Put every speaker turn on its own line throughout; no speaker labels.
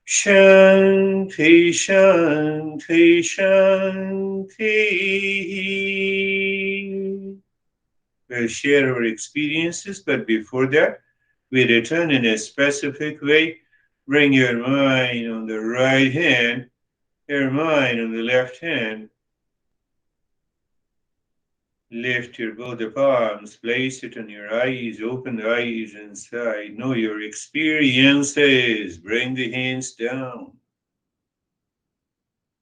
Shanti, Shanti, Shanti. We'll share our experiences, but before that, we return in a specific way. Bring your mind on the right hand, your mind on the left hand. Lift your both the palms, place it on your eyes, open the eyes inside. Know your experiences. Bring the hands down.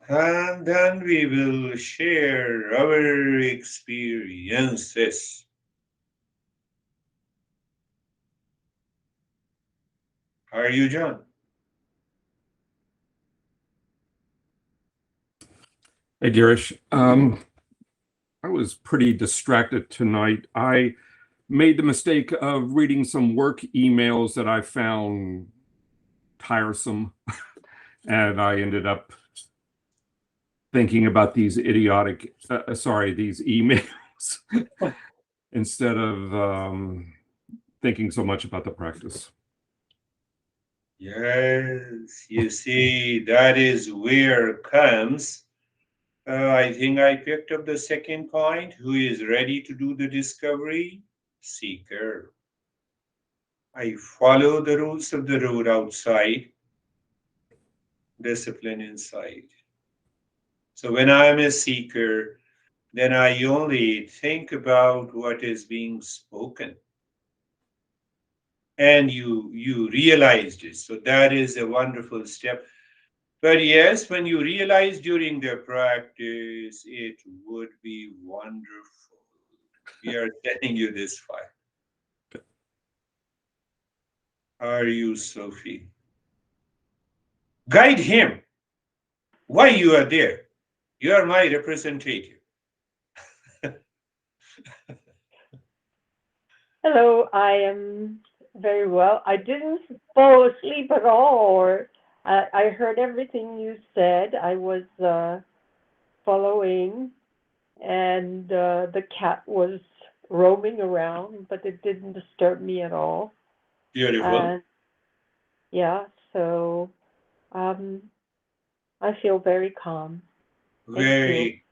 And then we will share our experiences. How are you, John?
Hey, Girish. I was pretty distracted tonight. I made the mistake of reading some work emails that I found tiresome, and I ended up thinking about these these emails instead of thinking so much about the practice.
Yes, you see, that is where comes. I think I picked up the second point. Who is ready to do the discovery? Seeker. I follow the rules of the road outside, discipline inside. So when I'm a seeker, then I only think about what is being spoken. And you realized it. So that is a wonderful step. But yes, when you realize during the practice, it would be wonderful. We are telling you this far. Are you, Sophie? Guide him. Why you are there? You are my representative.
Hello, I am very well. I didn't fall asleep at all, or I heard everything you said. I was following, and the cat was roaming around, but it didn't disturb me at all.
Beautiful.
And yeah, so um, I feel very calm. Thank you.
Very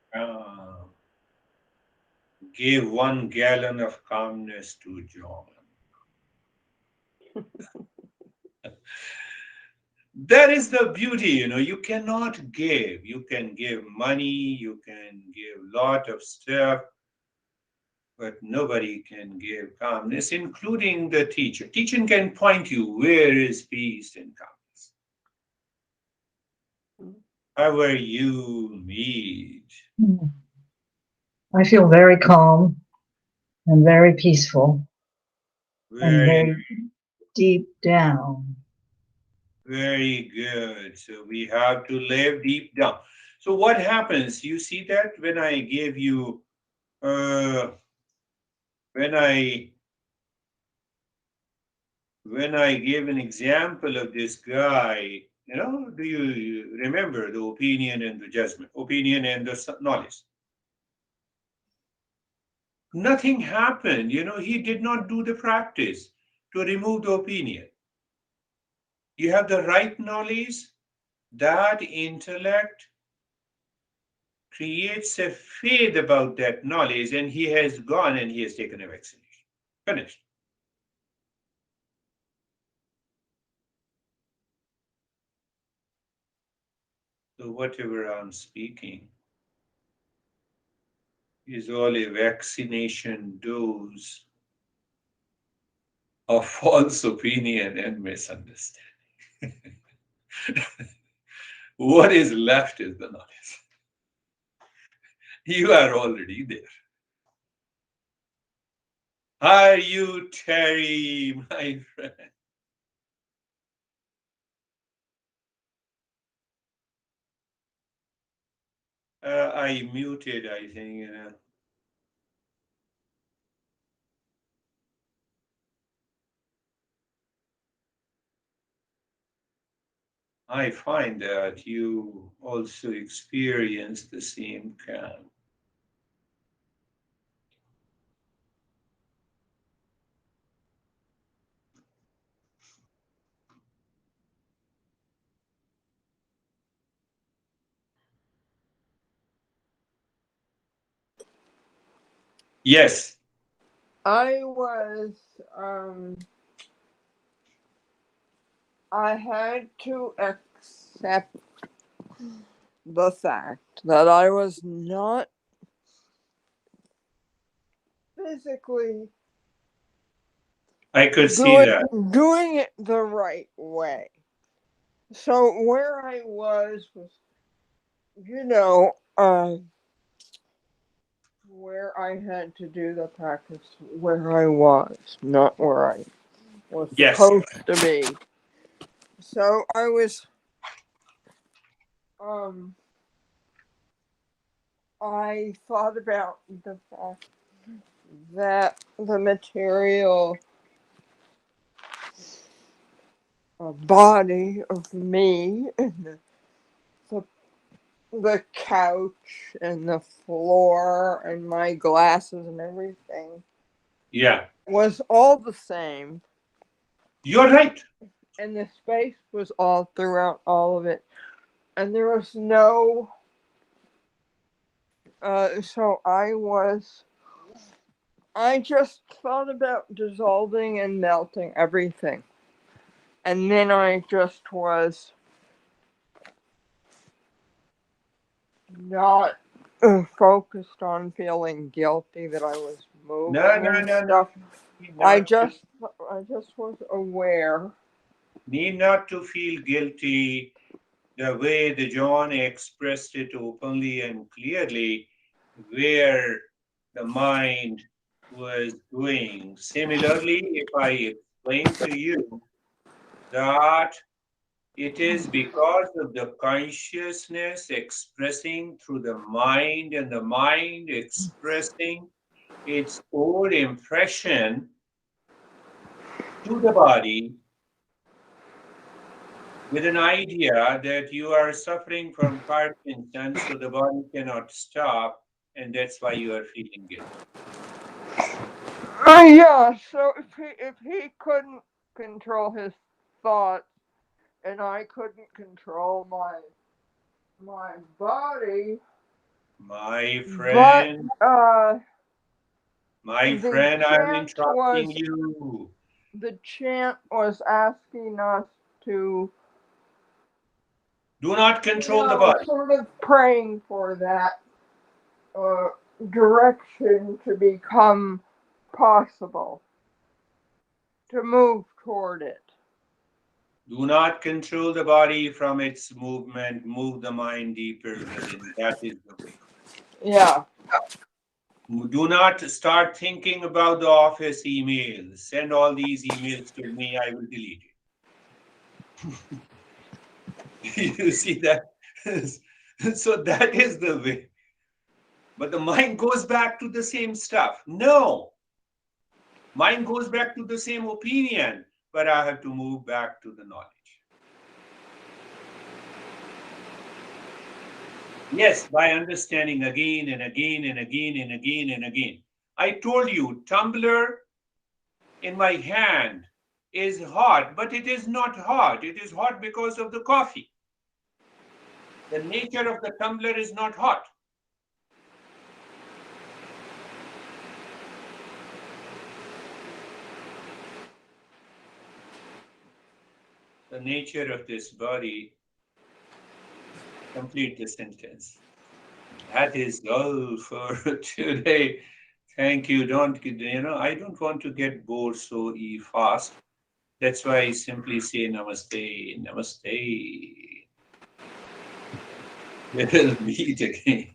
give 1 gallon of calmness to John. That is the beauty, you cannot give. You can give money, you can give lot of stuff, but nobody can give calmness, including the teacher. Teaching can point you where is peace and calmness. How are you, Mead?
I feel very calm and very peaceful and
Very,
very deep down.
very good. So we have to live deep down. So what happens? You see that when I gave you, uh, when I when I gave an example of this guy, do you remember the opinion and the judgment, opinion and the knowledge? Nothing happened. He did not do the practice to remove the opinion. You have the right knowledge, that intellect creates a faith about that knowledge, and he has gone and he has taken a vaccination. Finished. So, whatever I'm speaking is all a vaccination dose of false opinion and misunderstanding. What is left is the knowledge. You are already there. Are you, Terry, my friend? I muted, I think. I find that you also experience the same calm. Yes.
I had to accept the fact that I was not physically
I could see that.
doing it the right way. So where I was, where I had to do the practice where I was, not where I was
Yes.
supposed to be. So I thought about the fact that the material body of me and the couch and the floor and my glasses and everything
Yeah.
was all the same,
You're right.
and the space was all throughout all of it, and there was no so I just thought about dissolving and melting everything, and then I just was not focused on feeling guilty that I was
No,
moving
no,
and
no, no.
stuff.
Need
I
not to,
just was aware.
need not to feel guilty the way the John expressed it openly and clearly, where the mind was going. Similarly, if I explain to you that it is because of the consciousness expressing through the mind and the mind expressing its own impression to the body with an idea that you are suffering from Parkinson's, so the body cannot stop, and that's why you are feeling guilty.
Yeah. So if he couldn't control his thoughts, and I couldn't control my body,
My
but
friend,
the
I'm
chant
interrupting
was
you.
asking us to,
Do not control the body.
sort of praying for that uh, direction to become possible, to move toward it.
Do not control the body from its movement. Move the mind deeper within. That is the way.
Yeah.
Do not start thinking about the office emails. Send all these emails to me. I will delete it. You see that? So that is the way. But the mind goes back to the same stuff. No, mind goes back to the same opinion, but I have to move back to the knowledge. Yes, by understanding again and again and again and again and again. I told you, tumbler in my hand is hot, but it is not hot. It is hot because of the coffee. The nature of the tumbler is not hot. The nature of this body, complete the sentence. That is all for today. Thank you. I don't want to get bored so fast. That's why I simply say namaste, namaste. We'll meet again.